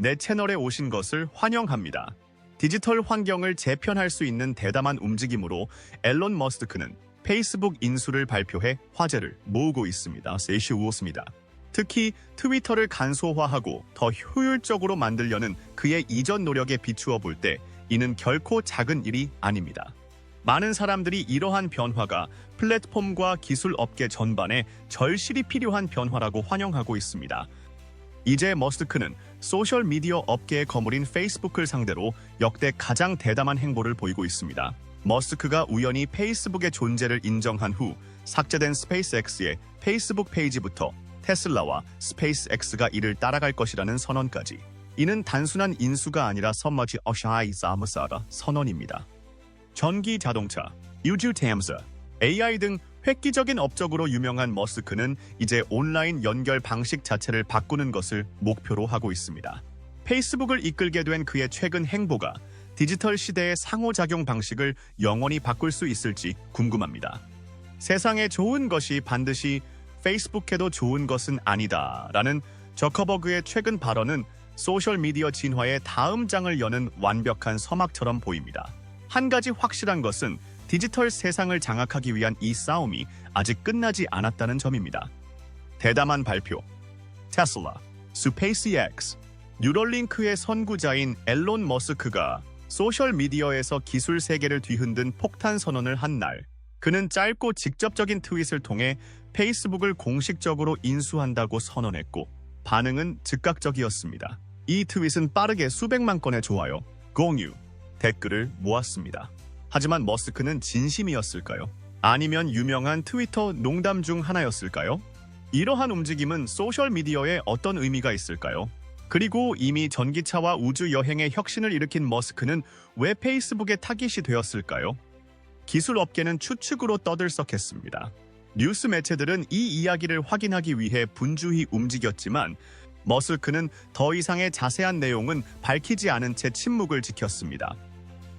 내 채널에 오신 것을 환영합니다. 디지털 환경을 재편할 수 있는 대담한 움직임으로 앨런 머스크는 페이스북 인수를 발표해 화제를 모으고 있습니다. 세시우었습니다. 특히 트위터를 간소화하고 더 효율적으로 만들려는 그의 이전 노력에 비추어 볼 때 이는 결코 작은 일이 아닙니다. 많은 사람들이 이러한 변화가 플랫폼과 기술 업계 전반에 절실히 필요한 변화라고 환영하고 있습니다. 이제 머스크는 소셜미디어 업계의 거물인 페이스북을 상대로 역대 가장 대담한 행보를 보이고 있습니다. 머스크가 우연히 페이스북의 존재를 인정한 후 삭제된 스페이스X의 페이스북 페이지부터 테슬라와 스페이스X가 이를 따라갈 것이라는 선언까지. 이는 단순한 인수가 아니라 선머지 어샤이 사무사라 선언입니다. 전기 자동차, 우주 탐사, AI 등 획기적인 업적으로 유명한 머스크는 이제 온라인 연결 방식 자체를 바꾸는 것을 목표로 하고 있습니다. 페이스북을 이끌게 된 그의 최근 행보가 디지털 시대의 상호작용 방식을 영원히 바꿀 수 있을지 궁금합니다. 세상에 좋은 것이 반드시 페이스북에도 좋은 것은 아니다라는 저커버그의 최근 발언은 소셜미디어 진화의 다음 장을 여는 완벽한 서막처럼 보입니다. 한 가지 확실한 것은 디지털 세상을 장악하기 위한 이 싸움이 아직 끝나지 않았다는 점입니다. 대담한 발표. 테슬라, 스페이스X, 뉴럴링크의 선구자인 앨런 머스크가 소셜미디어에서 기술 세계를 뒤흔든 폭탄 선언을 한 날, 그는 짧고 직접적인 트윗을 통해 페이스북을 공식적으로 인수한다고 선언했고 반응은 즉각적이었습니다. 이 트윗은 빠르게 수백만 건의 좋아요, 공유, 댓글을 모았습니다. 하지만 머스크는 진심이었을까요? 아니면 유명한 트위터 농담 중 하나였을까요? 이러한 움직임은 소셜미디어에 어떤 의미가 있을까요? 그리고 이미 전기차와 우주 여행의 혁신을 일으킨 머스크는 왜 페이스북의 타깃이 되었을까요? 기술 업계는 추측으로 떠들썩했습니다. 뉴스 매체들은 이 이야기를 확인하기 위해 분주히 움직였지만 머스크는 더 이상의 자세한 내용은 밝히지 않은 채 침묵을 지켰습니다.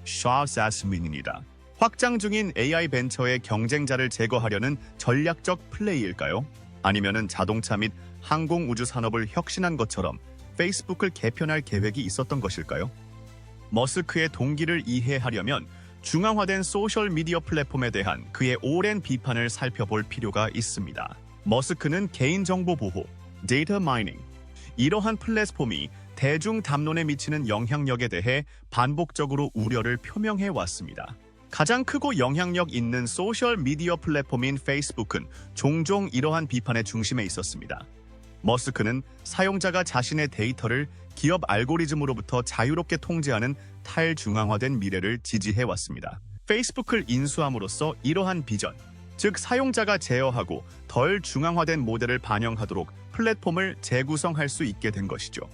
샤사스민입니다. 확장 중인 AI 벤처의 경쟁자를 제거하려는 전략적 플레이일까요? 아니면은 자동차 및 항공 우주 산업을 혁신한 것처럼 페이스북을 개편할 계획이 있었던 것일까요? 머스크의 동기를 이해하려면 중앙화된 소셜미디어 플랫폼에 대한 그의 오랜 비판을 살펴볼 필요가 있습니다. 머스크는 개인정보 보호, 데이터 마이닝, 이러한 플랫폼이 대중 담론에 미치는 영향력에 대해 반복적으로 우려를 표명해 왔습니다. 가장 크고 영향력 있는 소셜미디어 플랫폼인 페이스북은 종종 이러한 비판의 중심에 있었습니다. 머스크는 사용자가 자신의 데이터를 기업 알고리즘으로부터 자유롭게 통제하는 탈중앙화된 미래를 지지해 왔습니다. 페이스북을 인수함으로써 이러한 비전, 즉 사용자가 제어하고 덜 중앙화된 모델을 반영하도록 플랫폼을 재구성할 수 있게 된 것이죠.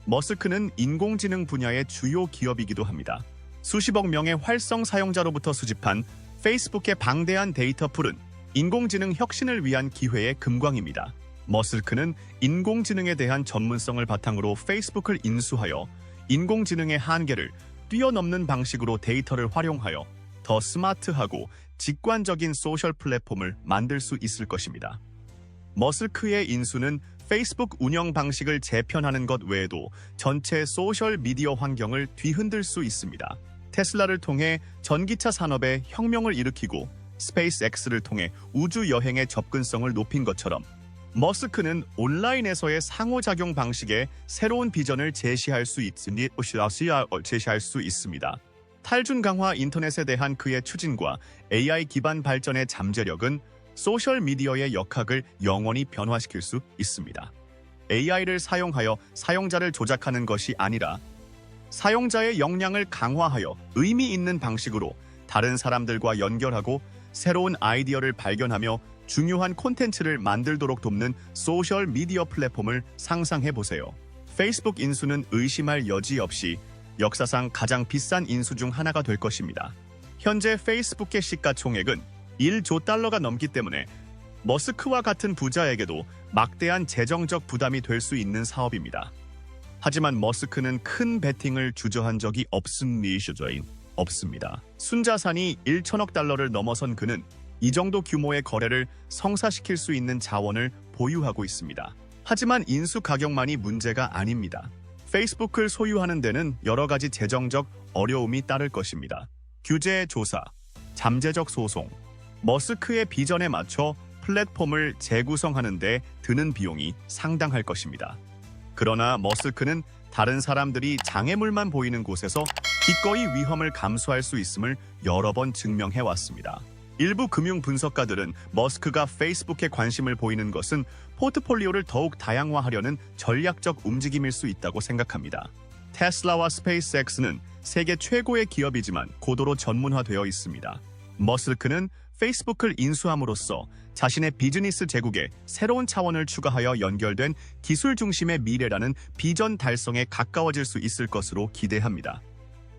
머스크는 인공지능 분야의 주요 기업이기도 합니다. 수십억 명의 활성 사용자로부터 수집한 페이스북의 방대한 데이터 풀은 인공지능 혁신을 위한 기회의 금광입니다. 머스크는 인공지능에 대한 전문성을 바탕으로 페이스북을 인수하여 인공지능의 한계를 뛰어넘는 방식으로 데이터를 활용하여 더 스마트하고 직관적인 소셜 플랫폼을 만들 수 있을 것입니다. 머스크의 인수는 페이스북 운영 방식을 재편하는 것 외에도 전체 소셜 미디어 환경을 뒤흔들 수 있습니다. 테슬라를 통해 전기차 산업에 혁명을 일으키고 스페이스X를 통해 우주 여행의 접근성을 높인 것처럼 머스크는 온라인에서의 상호작용 방식에 새로운 비전을 제시할 수 있습니다. 탈준 강화 인터넷에 대한 그의 추진과 AI 기반 발전의 잠재력은 소셜미디어의 역학을 영원히 변화시킬 수 있습니다. AI를 사용하여 사용자를 조작하는 것이 아니라 사용자의 역량을 강화하여 의미 있는 방식으로 다른 사람들과 연결하고 새로운 아이디어를 발견하며 중요한 콘텐츠를 만들도록 돕는 소셜미디어 플랫폼을 상상해보세요. 페이스북 인수는 의심할 여지 없이 역사상 가장 비싼 인수 중 하나가 될 것입니다. 현재 페이스북의 시가총액은 1조 달러가 넘기 때문에 머스크와 같은 부자에게도 막대한 재정적 부담이 될 수 있는 사업입니다. 하지만 머스크는 큰 베팅을 주저한 적이 없습니다. 순자산이 1천억 달러를 넘어선 그는 이 정도 규모의 거래를 성사시킬 수 있는 자원을 보유하고 있습니다. 하지만 인수 가격만이 문제가 아닙니다. 페이스북을 소유하는 데는 여러 가지 재정적 어려움이 따를 것입니다. 규제 조사, 잠재적 소송, 머스크의 비전에 맞춰 플랫폼을 재구성하는 데 드는 비용이 상당할 것입니다. 그러나 머스크는 다른 사람들이 장애물만 보이는 곳에서 기꺼이 위험을 감수할 수 있음을 여러 번 증명해 왔습니다. 일부 금융 분석가들은 머스크가 페이스북에 관심을 보이는 것은 포트폴리오를 더욱 다양화하려는 전략적 움직임일 수 있다고 생각합니다. 테슬라와 스페이스X는 세계 최고의 기업이지만 고도로 전문화되어 있습니다. 머스크는 페이스북을 인수함으로써 자신의 비즈니스 제국에 새로운 차원을 추가하여 연결된 기술 중심의 미래라는 비전 달성에 가까워질 수 있을 것으로 기대합니다.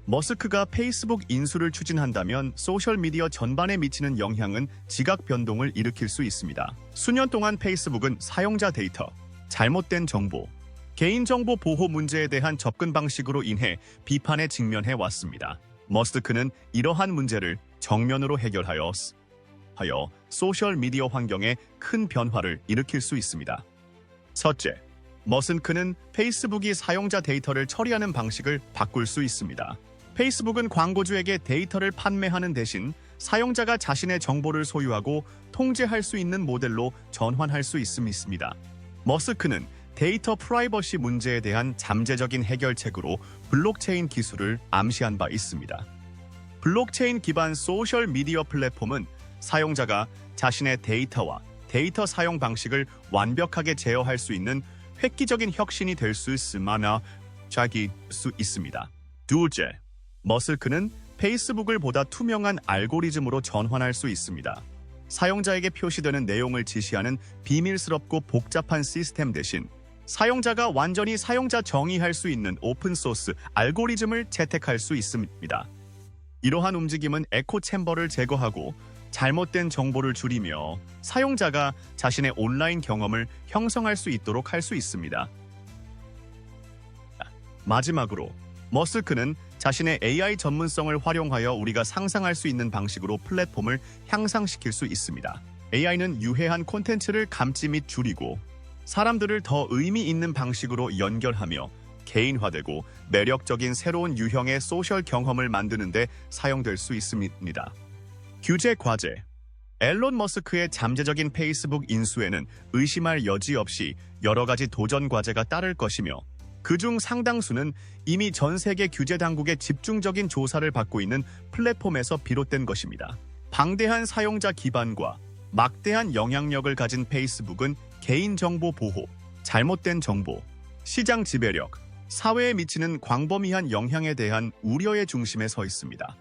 머스크가 페이스북 인수를 추진한다면 소셜미디어 전반에 미치는 영향은 지각 변동을 일으킬 수 있습니다. 수년 동안 페이스북은 사용자 데이터, 잘못된 정보, 개인정보 보호 문제에 대한 접근 방식으로 인해 비판에 직면해 왔습니다. 머스크는 이러한 문제를 정면으로 해결하여 소셜미디어 환경에 큰 변화를 일으킬 수 있습니다. 첫째, 머스크는 페이스북이 사용자 데이터를 처리하는 방식을 바꿀 수 있습니다. 페이스북은 광고주에게 데이터를 판매하는 대신 사용자가 자신의 정보를 소유하고 통제할 수 있는 모델로 전환할 수 있습니다. 머스크는 데이터 프라이버시 문제에 대한 잠재적인 해결책으로 블록체인 기술을 암시한 바 있습니다. 블록체인 기반 소셜미디어 플랫폼은 사용자가 자신의 데이터와 데이터 사용 방식을 완벽하게 제어할 수 있는 획기적인 혁신이 될 수 있습니다. 둘째, 머스크는 페이스북을 보다 투명한 알고리즘으로 전환할 수 있습니다. 사용자에게 표시되는 내용을 지시하는 비밀스럽고 복잡한 시스템 대신 사용자가 완전히 사용자 정의할 수 있는 오픈소스 알고리즘을 채택할 수 있습니다. 이러한 움직임은 에코 챔버를 제거하고 잘못된 정보를 줄이며 사용자가 자신의 온라인 경험을 형성할 수 있도록 할 수 있습니다. 마지막으로 머스크는 자신의 AI 전문성을 활용하여 우리가 상상할 수 있는 방식으로 플랫폼을 향상시킬 수 있습니다. AI는 유해한 콘텐츠를 감지 및 줄이고 사람들을 더 의미 있는 방식으로 연결하며 개인화되고 매력적인 새로운 유형의 소셜 경험을 만드는 데 사용될 수 있습니다. 규제 과제. 앨런 머스크의 잠재적인 페이스북 인수에는 의심할 여지 없이 여러 가지 도전 과제가 따를 것이며 그중 상당수는 이미 전 세계 규제 당국의 집중적인 조사를 받고 있는 플랫폼에서 비롯된 것입니다. 방대한 사용자 기반과 막대한 영향력을 가진 페이스북은 개인정보 보호, 잘못된 정보, 시장 지배력, 사회에 미치는 광범위한 영향에 대한 우려의 중심에 서 있습니다.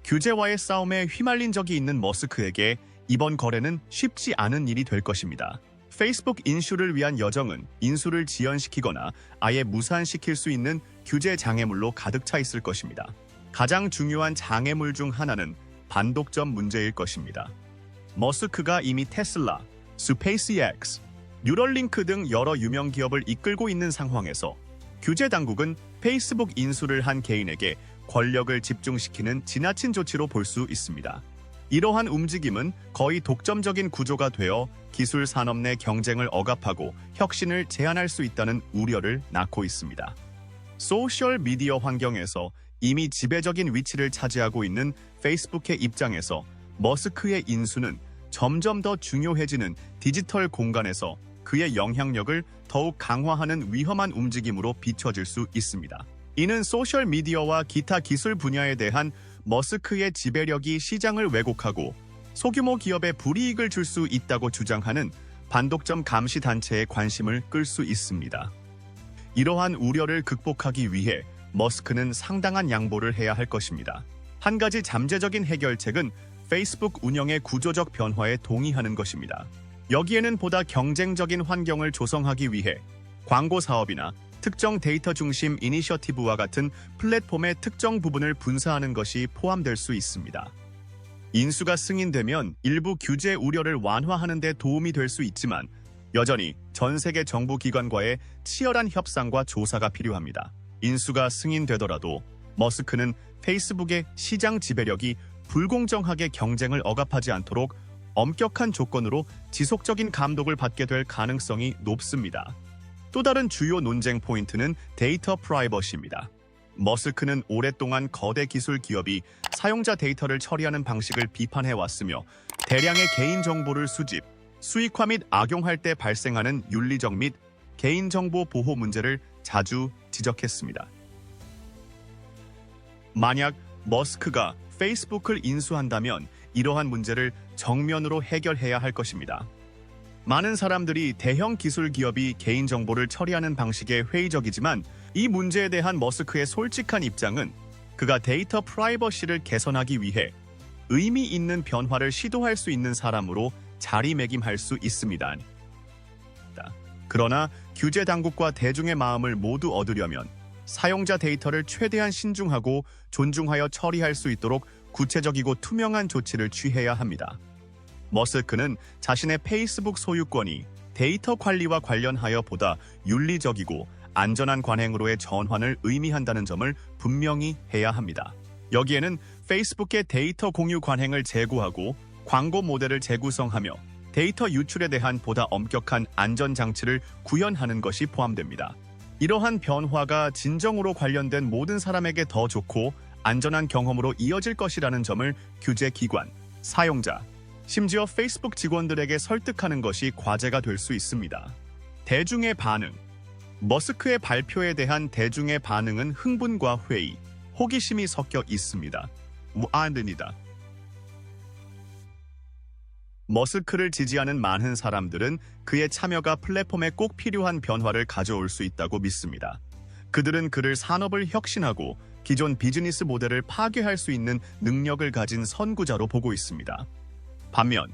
규제와의 싸움에 휘말린 적이 있는 머스크에게 이번 거래는 쉽지 않은 일이 될 것입니다. 페이스북 인수를 위한 여정은 인수를 지연시키거나 아예 무산시킬 수 있는 규제 장애물로 가득 차 있을 것입니다. 가장 중요한 장애물 중 하나는 반독점 문제일 것입니다. 머스크가 이미 테슬라, 스페이스X, 뉴럴링크 등 여러 유명 기업을 이끌고 있는 상황에서 규제 당국은 페이스북 인수를 한 개인에게 권력을 집중시키는 지나친 조치로 볼 수 있습니다. 이러한 움직임은 거의 독점적인 구조가 되어 기술 산업 내 경쟁을 억압하고 혁신을 제한할 수 있다는 우려를 낳고 있습니다. 소셜 미디어 환경에서 이미 지배적인 위치를 차지하고 있는 페이스북의 입장에서 머스크의 인수는 점점 더 중요해지는 디지털 공간에서 그의 영향력을 더욱 강화하는 위험한 움직임으로 비춰질 수 있습니다. 이는 소셜 미디어와 기타 기술 분야에 대한 머스크의 지배력이 시장을 왜곡하고 소규모 기업에 불이익을 줄 수 있다고 주장하는 반독점 감시 단체의 관심을 끌 수 있습니다. 이러한 우려를 극복하기 위해 머스크는 상당한 양보를 해야 할 것입니다. 한 가지 잠재적인 해결책은 페이스북 운영의 구조적 변화에 동의하는 것입니다. 여기에는 보다 경쟁적인 환경을 조성하기 위해 광고 사업이나 특정 데이터 중심 이니셔티브와 같은 플랫폼의 특정 부분을 분사하는 것이 포함될 수 있습니다. 인수가 승인되면 일부 규제 우려를 완화하는 데 도움이 될 수 있지만 여전히 전 세계 정부 기관과의 치열한 협상과 조사가 필요합니다. 인수가 승인되더라도 머스크는 페이스북의 시장 지배력이 불공정하게 경쟁을 억압하지 않도록 엄격한 조건으로 지속적인 감독을 받게 될 가능성이 높습니다. 또 다른 주요 논쟁 포인트는 데이터 프라이버시입니다. 머스크는 오랫동안 거대 기술 기업이 사용자 데이터를 처리하는 방식을 비판해왔으며 대량의 개인정보를 수집, 수익화 및 악용할 때 발생하는 윤리적 및 개인정보 보호 문제를 자주 지적했습니다. 만약 머스크가 페이스북을 인수한다면 이러한 문제를 정면으로 해결해야 할 것입니다. 많은 사람들이 대형 기술 기업이 개인정보를 처리하는 방식에 회의적이지만 이 문제에 대한 머스크의 솔직한 입장은 그가 데이터 프라이버시를 개선하기 위해 의미 있는 변화를 시도할 수 있는 사람으로 자리매김할 수 있습니다. 그러나 규제 당국과 대중의 마음을 모두 얻으려면 사용자 데이터를 최대한 신중하고 존중하여 처리할 수 있도록 구체적이고 투명한 조치를 취해야 합니다. 머스크는 자신의 페이스북 소유권이 데이터 관리와 관련하여 보다 윤리적이고 안전한 관행으로의 전환을 의미한다는 점을 분명히 해야 합니다. 여기에는 페이스북의 데이터 공유 관행을 제고하고 광고 모델을 재구성하며 데이터 유출에 대한 보다 엄격한 안전장치를 구현하는 것이 포함됩니다. 이러한 변화가 진정으로 관련된 모든 사람에게 더 좋고 안전한 경험으로 이어질 것이라는 점을 규제기관, 사용자, 심지어 페이스북 직원들에게 설득하는 것이 과제가 될 수 있습니다. 대중의 반응. 머스크의 발표에 대한 대중의 반응은 흥분과 회의, 호기심이 섞여 있습니다. 무안됩니다. 머스크를 지지하는 많은 사람들은 그의 참여가 플랫폼에 꼭 필요한 변화를 가져올 수 있다고 믿습니다. 그들은 그를 산업을 혁신하고 기존 비즈니스 모델을 파괴할 수 있는 능력을 가진 선구자로 보고 있습니다. 반면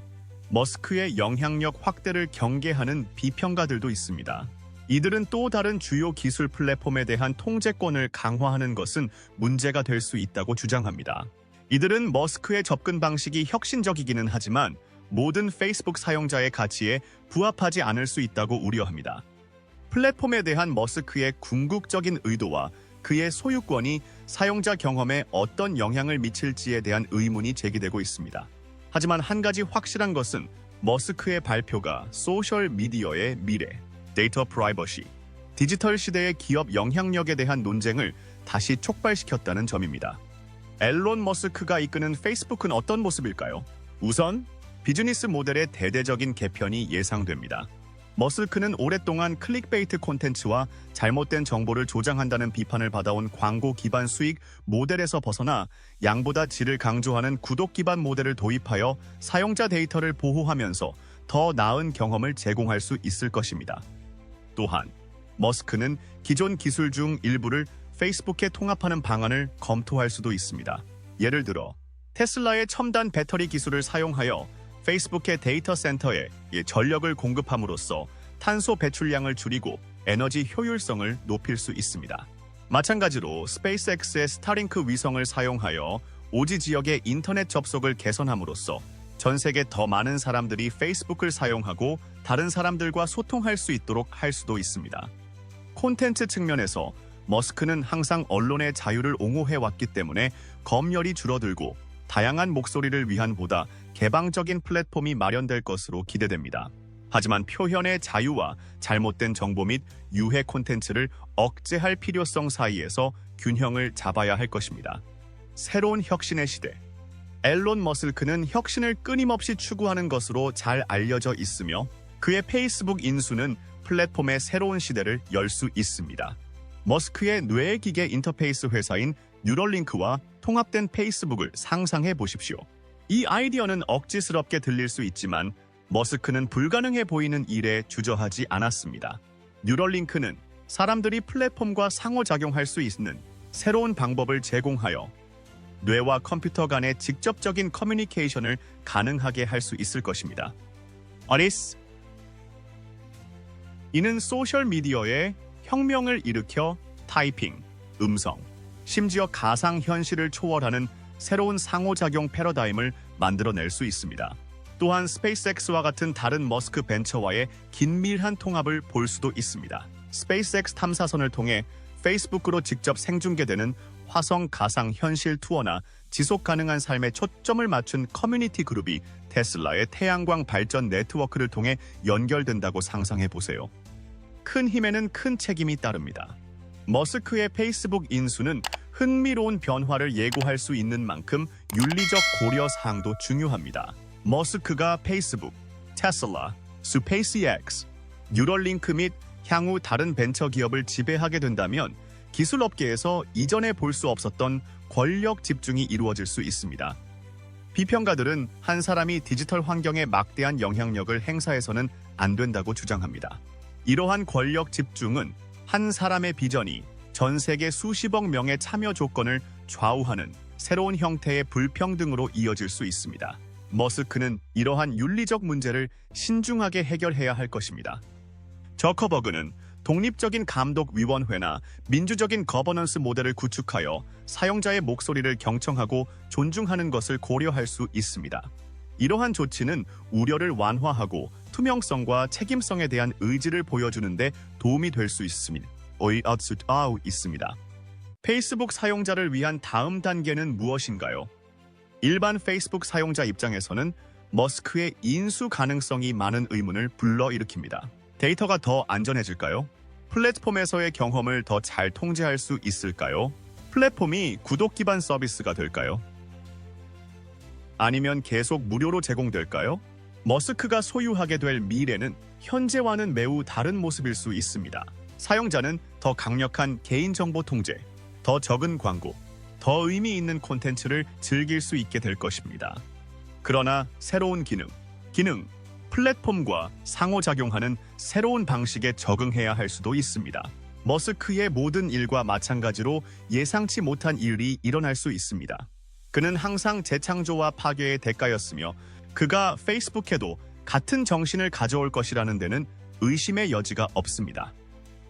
머스크의 영향력 확대를 경계하는 비평가들도 있습니다. 이들은 또 다른 주요 기술 플랫폼에 대한 통제권을 강화하는 것은 문제가 될 수 있다고 주장합니다. 이들은 머스크의 접근 방식이 혁신적이기는 하지만 모든 페이스북 사용자의 가치에 부합하지 않을 수 있다고 우려합니다. 플랫폼에 대한 머스크의 궁극적인 의도와 그의 소유권이 사용자 경험에 어떤 영향을 미칠지에 대한 의문이 제기되고 있습니다. 하지만 한 가지 확실한 것은 머스크의 발표가 소셜미디어의 미래, 데이터 프라이버시, 디지털 시대의 기업 영향력에 대한 논쟁을 다시 촉발시켰다는 점입니다. 앨런 머스크가 이끄는 페이스북은 어떤 모습일까요? 우선 비즈니스 모델의 대대적인 개편이 예상됩니다. 머스크는 오랫동안 클릭베이트 콘텐츠와 잘못된 정보를 조장한다는 비판을 받아온 광고 기반 수익 모델에서 벗어나 양보다 질을 강조하는 구독 기반 모델을 도입하여 사용자 데이터를 보호하면서 더 나은 경험을 제공할 수 있을 것입니다. 또한 머스크는 기존 기술 중 일부를 페이스북에 통합하는 방안을 검토할 수도 있습니다. 예를 들어 테슬라의 첨단 배터리 기술을 사용하여 페이스북의 데이터 센터에 전력을 공급함으로써 탄소 배출량을 줄이고 에너지 효율성을 높일 수 있습니다. 마찬가지로 스페이스X의 스타링크 위성을 사용하여 오지 지역의 인터넷 접속을 개선함으로써 전 세계 더 많은 사람들이 페이스북을 사용하고 다른 사람들과 소통할 수 있도록 할 수도 있습니다. 콘텐츠 측면에서 머스크는 항상 언론의 자유를 옹호해왔기 때문에 검열이 줄어들고 다양한 목소리를 위한 보다 개방적인 플랫폼이 마련될 것으로 기대됩니다. 하지만 표현의 자유와 잘못된 정보 및 유해 콘텐츠를 억제할 필요성 사이에서 균형을 잡아야 할 것입니다. 새로운 혁신의 시대. 앨런 머스크는 혁신을 끊임없이 추구하는 것으로 잘 알려져 있으며 그의 페이스북 인수는 플랫폼의 새로운 시대를 열 수 있습니다. 머스크의 뇌기계 인터페이스 회사인 뉴럴링크와 통합된 페이스북을 상상해 보십시오. 이 아이디어는 억지스럽게 들릴 수 있지만 머스크는 불가능해 보이는 일에 주저하지 않았습니다. 뉴럴링크는 사람들이 플랫폼과 상호작용할 수 있는 새로운 방법을 제공하여 뇌와 컴퓨터 간의 직접적인 커뮤니케이션을 가능하게 할 수 있을 것입니다. 어리스 이는 소셜미디어에 혁명을 일으켜 타이핑, 음성, 심지어 가상현실을 초월하는 새로운 상호작용 패러다임을 만들어낼 수 있습니다. 또한 스페이스X와 같은 다른 머스크 벤처와의 긴밀한 통합을 볼 수도 있습니다. 스페이스X 탐사선을 통해 페이스북으로 직접 생중계되는 화성 가상현실 투어나 지속 가능한 삶에 초점을 맞춘 커뮤니티 그룹이 테슬라의 태양광 발전 네트워크를 통해 연결된다고 상상해 보세요. 큰 힘에는 큰 책임이 따릅니다. 머스크의 페이스북 인수는 흥미로운 변화를 예고할 수 있는 만큼 윤리적 고려 사항도 중요합니다. 머스크가 페이스북, 테슬라, 스페이스X, 뉴럴링크 및 향후 다른 벤처 기업을 지배하게 된다면 기술 업계에서 이전에 볼 수 없었던 권력 집중이 이루어질 수 있습니다. 비평가들은 한 사람이 디지털 환경에 막대한 영향력을 행사해서는 안 된다고 주장합니다. 이러한 권력 집중은 한 사람의 비전이 전 세계 수십억 명의 참여 조건을 좌우하는 새로운 형태의 불평등으로 이어질 수 있습니다. 머스크는 이러한 윤리적 문제를 신중하게 해결해야 할 것입니다. 저커버그는 독립적인 감독위원회나 민주적인 거버넌스 모델을 구축하여 사용자의 목소리를 경청하고 존중하는 것을 고려할 수 있습니다. 이러한 조치는 우려를 완화하고 투명성과 책임성에 대한 의지를 보여주는 데 도움이 될 수 있습니다. 페이스북 사용자를 위한 다음 단계는 무엇인가요? 일반 페이스북 사용자 입장에서는 머스크의 인수 가능성이 많은 의문을 불러일으킵니다. 데이터가 더 안전해질까요? 플랫폼에서의 경험을 더 잘 통제할 수 있을까요? 플랫폼이 구독 기반 서비스가 될까요? 아니면 계속 무료로 제공될까요? 머스크가 소유하게 될 미래는 현재와는 매우 다른 모습일 수 있습니다. 사용자는 더 강력한 개인정보 통제, 더 적은 광고, 더 의미 있는 콘텐츠를 즐길 수 있게 될 것입니다. 그러나 새로운 기능, 플랫폼과 상호작용하는 새로운 방식에 적응해야 할 수도 있습니다. 머스크의 모든 일과 마찬가지로 예상치 못한 일이 일어날 수 있습니다. 그는 항상 재창조와 파괴의 대가였으며 그가 페이스북에도 같은 정신을 가져올 것이라는 데는 의심의 여지가 없습니다.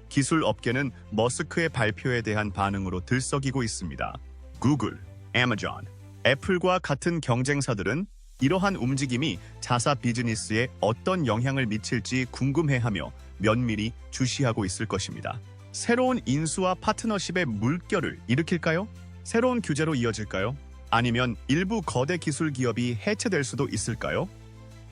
기술 업계는 머스크의 발표에 대한 반응으로 들썩이고 있습니다. 구글, 애마존, 애플과 같은 경쟁사들은 이러한 움직임이 자사 비즈니스에 어떤 영향을 미칠지 궁금해하며 면밀히 주시하고 있을 것입니다. 새로운 인수와 파트너십의 물결을 일으킬까요? 새로운 규제로 이어질까요? 아니면 일부 거대 기술 기업이 해체될 수도 있을까요?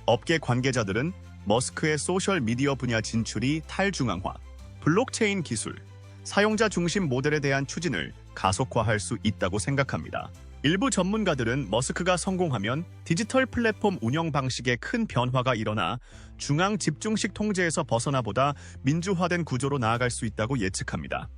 업계 관계자들은 머스크의 소셜 미디어 분야 진출이 탈중앙화, 블록체인 기술, 사용자 중심 모델에 대한 추진을 가속화할 수 있다고 생각합니다. 일부 전문가들은 머스크가 성공하면 디지털 플랫폼 운영 방식에 큰 변화가 일어나 중앙 집중식 통제에서 벗어나보다 민주화된 구조로 나아갈 수 있다고 예측합니다.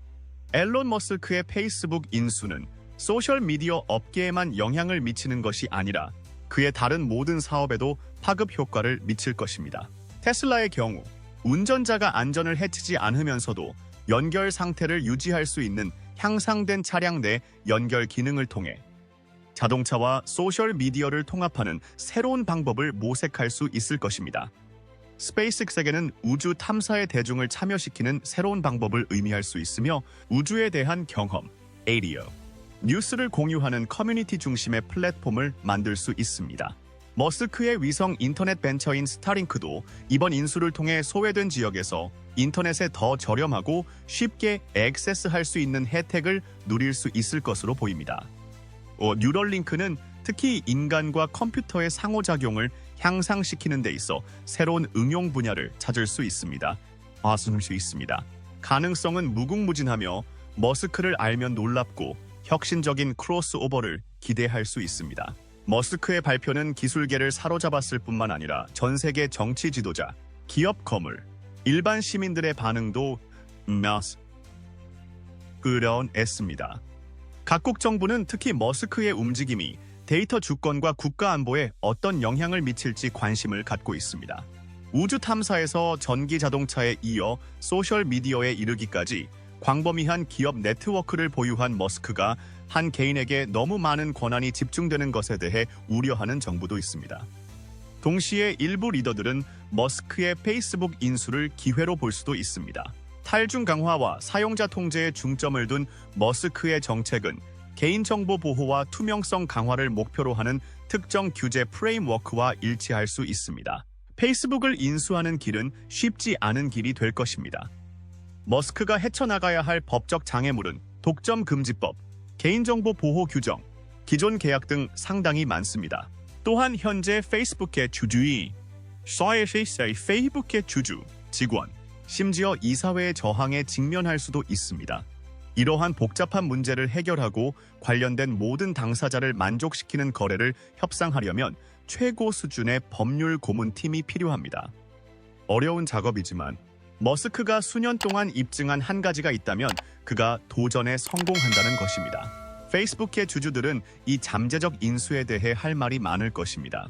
앨런 머스크의 페이스북 인수는 소셜미디어 업계에만 영향을 미치는 것이 아니라 그의 다른 모든 사업에도 파급 효과를 미칠 것입니다. 테슬라의 경우 운전자가 안전을 해치지 않으면서도 연결 상태를 유지할 수 있는 향상된 차량 내 연결 기능을 통해 자동차와 소셜미디어를 통합하는 새로운 방법을 모색할 수 있을 것입니다. 스페이스X에게는 우주 탐사의 대중을 참여시키는 새로운 방법을 의미할 수 있으며 우주에 대한 경험, 에이디어, 뉴스를 공유하는 커뮤니티 중심의 플랫폼을 만들 수 있습니다. 머스크의 위성 인터넷 벤처인 스타링크도 이번 인수를 통해 소외된 지역에서 인터넷에 더 저렴하고 쉽게 액세스할 수 있는 혜택을 누릴 수 있을 것으로 보입니다. 뉴럴링크는 특히 인간과 컴퓨터의 상호작용을 향상시키는 데 있어 새로운 응용 분야를 찾을 수 있습니다. 가능성은 무궁무진하며 머스크를 알면 놀랍고 혁신적인 크로스오버를 기대할 수 있습니다. 머스크의 발표는 기술계를 사로잡았을 뿐만 아니라 전 세계 정치 지도자, 기업 거물, 일반 시민들의 반응도 끌어냈습니다. 각국 정부는 특히 머스크의 움직임이 데이터 주권과 국가 안보에 어떤 영향을 미칠지 관심을 갖고 있습니다. 우주 탐사에서 전기 자동차에 이어 소셜미디어에 이르기까지 광범위한 기업 네트워크를 보유한 머스크가 한 개인에게 너무 많은 권한이 집중되는 것에 대해 우려하는 정부도 있습니다. 동시에 일부 리더들은 머스크의 페이스북 인수를 기회로 볼 수도 있습니다. 탈중 강화와 사용자 통제에 중점을 둔 머스크의 정책은 개인정보 보호와 투명성 강화를 목표로 하는 특정 규제 프레임워크와 일치할 수 있습니다. 페이스북을 인수하는 길은 쉽지 않은 길이 될 것입니다. 머스크가 헤쳐나가야 할 법적 장애물은 독점 금지법, 개인정보 보호 규정, 기존 계약 등 상당히 많습니다. 또한 현재 페이스북의 주주이 페이스북의 주주, 직원, 심지어 이사회의 저항에 직면할 수도 있습니다. 이러한 복잡한 문제를 해결하고 관련된 모든 당사자를 만족시키는 거래를 협상하려면 최고 수준의 법률 고문팀이 필요합니다. 어려운 작업이지만 머스크가 수년 동안 입증한 한 가지가 있다면 그가 도전에 성공한다는 것입니다. 페이스북의 주주들은 이 잠재적 인수에 대해 할 말이 많을 것입니다.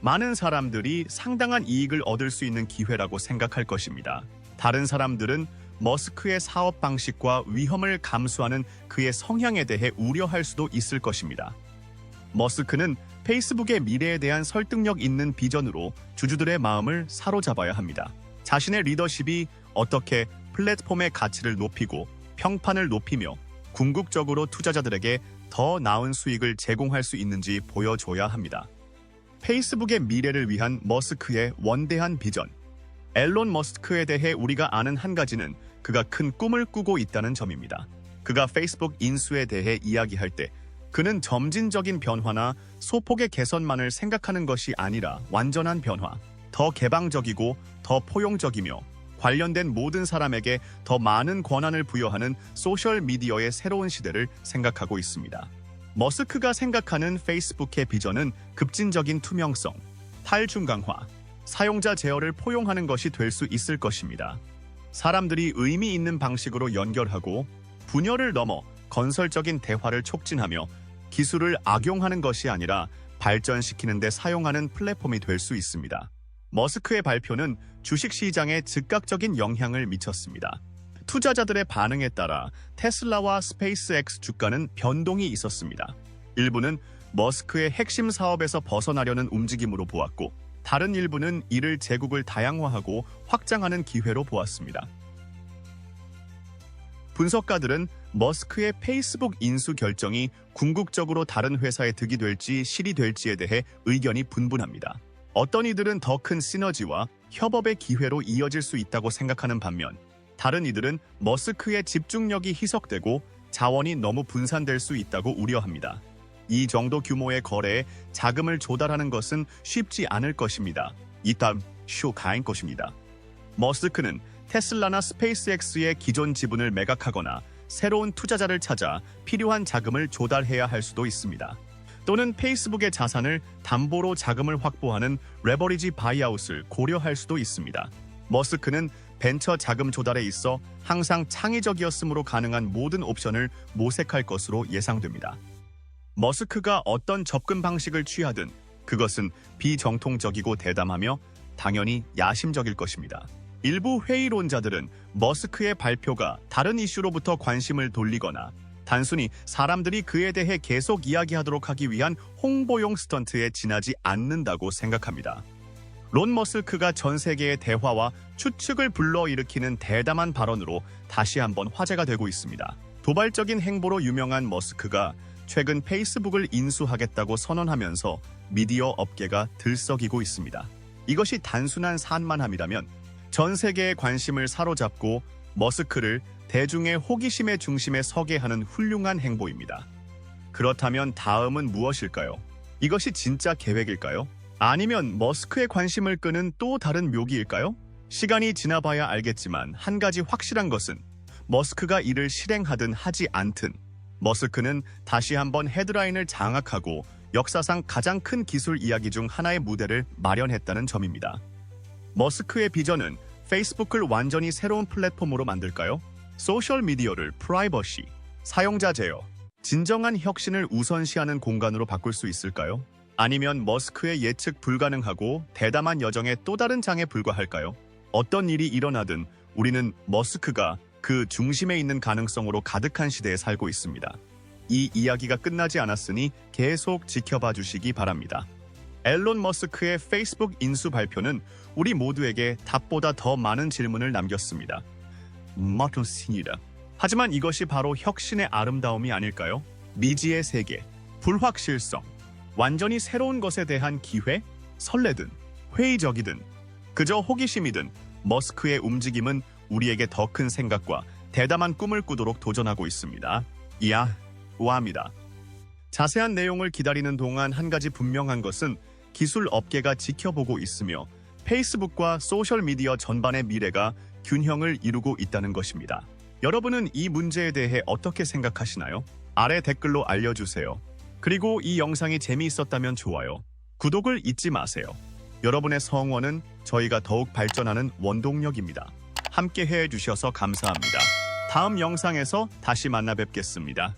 많은 사람들이 상당한 이익을 얻을 수 있는 기회라고 생각할 것입니다. 다른 사람들은 머스크의 사업 방식과 위험을 감수하는 그의 성향에 대해 우려할 수도 있을 것입니다. 머스크는 페이스북의 미래에 대한 설득력 있는 비전으로 주주들의 마음을 사로잡아야 합니다. 자신의 리더십이 어떻게 플랫폼의 가치를 높이고 평판을 높이며 궁극적으로 투자자들에게 더 나은 수익을 제공할 수 있는지 보여줘야 합니다. 페이스북의 미래를 위한 머스크의 원대한 비전. 앨런 머스크에 대해 우리가 아는 한 가지는 그가 큰 꿈을 꾸고 있다는 점입니다. 그가 페이스북 인수에 대해 이야기할 때 그는 점진적인 변화나 소폭의 개선만을 생각하는 것이 아니라 완전한 변화, 더 개방적이고 더 포용적이며 관련된 모든 사람에게 더 많은 권한을 부여하는 소셜미디어의 새로운 시대를 생각하고 있습니다. 머스크가 생각하는 페이스북의 비전은 급진적인 투명성, 탈중간화, 사용자 제어를 포용하는 것이 될 수 있을 것입니다. 사람들이 의미 있는 방식으로 연결하고 분열을 넘어 건설적인 대화를 촉진하며 기술을 악용하는 것이 아니라 발전시키는 데 사용하는 플랫폼이 될 수 있습니다. 머스크의 발표는 주식시장에 즉각적인 영향을 미쳤습니다. 투자자들의 반응에 따라 테슬라와 스페이스X 주가는 변동이 있었습니다. 일부는 머스크의 핵심 사업에서 벗어나려는 움직임으로 보았고, 다른 일부는 이를 제국을 다양화하고 확장하는 기회로 보았습니다. 분석가들은 머스크의 페이스북 인수 결정이 궁극적으로 다른 회사에 득이 될지 실이 될지에 대해 의견이 분분합니다. 어떤 이들은 더 큰 시너지와 협업의 기회로 이어질 수 있다고 생각하는 반면, 다른 이들은 머스크의 집중력이 희석되고 자원이 너무 분산될 수 있다고 우려합니다. 이 정도 규모의 거래에 자금을 조달하는 것은 쉽지 않을 것입니다. 이따 쇼가인 것입니다. 머스크는 테슬라나 스페이스X의 기존 지분을 매각하거나 새로운 투자자를 찾아 필요한 자금을 조달해야 할 수도 있습니다. 또는 페이스북의 자산을 담보로 자금을 확보하는 레버리지 바이아웃을 고려할 수도 있습니다. 머스크는 벤처 자금 조달에 있어 항상 창의적이었으므로 가능한 모든 옵션을 모색할 것으로 예상됩니다. 머스크가 어떤 접근 방식을 취하든 그것은 비정통적이고 대담하며 당연히 야심적일 것입니다. 일부 회의론자들은 머스크의 발표가 다른 이슈로부터 관심을 돌리거나 단순히 사람들이 그에 대해 계속 이야기하도록 하기 위한 홍보용 스턴트에 지나지 않는다고 생각합니다. 론 머스크가 전 세계의 대화와 추측을 불러일으키는 대담한 발언으로 다시 한번 화제가 되고 있습니다. 도발적인 행보로 유명한 머스크가 최근 페이스북을 인수하겠다고 선언하면서 미디어 업계가 들썩이고 있습니다. 이것이 단순한 산만함이라면 전 세계의 관심을 사로잡고 머스크를 대중의 호기심의 중심에 서게 하는 훌륭한 행보입니다. 그렇다면 다음은 무엇일까요? 이것이 진짜 계획일까요? 아니면 머스크의 관심을 끄는 또 다른 묘기일까요? 시간이 지나봐야 알겠지만 한 가지 확실한 것은 머스크가 이를 실행하든 하지 않든 머스크는 다시 한번 헤드라인을 장악하고 역사상 가장 큰 기술 이야기 중 하나의 무대를 마련했다는 점입니다. 머스크의 비전은 페이스북을 완전히 새로운 플랫폼으로 만들까요? 소셜미디어를 프라이버시, 사용자 제어, 진정한 혁신을 우선시하는 공간으로 바꿀 수 있을까요? 아니면 머스크의 예측 불가능하고 대담한 여정의 또 다른 장에 불과할까요? 어떤 일이 일어나든 우리는 머스크가 그 중심에 있는 가능성으로 가득한 시대에 살고 있습니다. 이 이야기가 끝나지 않았으니 계속 지켜봐 주시기 바랍니다. 앨런 머스크의 페이스북 인수 발표는 우리 모두에게 답보다 더 많은 질문을 남겼습니다. 맞습니다. 하지만 이것이 바로 혁신의 아름다움이 아닐까요? 미지의 세계, 불확실성, 완전히 새로운 것에 대한 기회, 설레든 회의적이든 그저 호기심이든 머스크의 움직임은 우리에게 더 큰 생각과 대담한 꿈을 꾸도록 도전하고 있습니다. 이야, 우아합니다. 자세한 내용을 기다리는 동안 한 가지 분명한 것은 기술 업계가 지켜보고 있으며 페이스북과 소셜미디어 전반의 미래가 균형을 이루고 있다는 것입니다. 여러분은 이 문제에 대해 어떻게 생각하시나요? 아래 댓글로 알려주세요. 그리고 이 영상이 재미있었다면 좋아요, 구독을 잊지 마세요. 여러분의 성원은 저희가 더욱 발전하는 원동력입니다. 함께 해주셔서 감사합니다. 다음 영상에서 다시 만나 뵙겠습니다.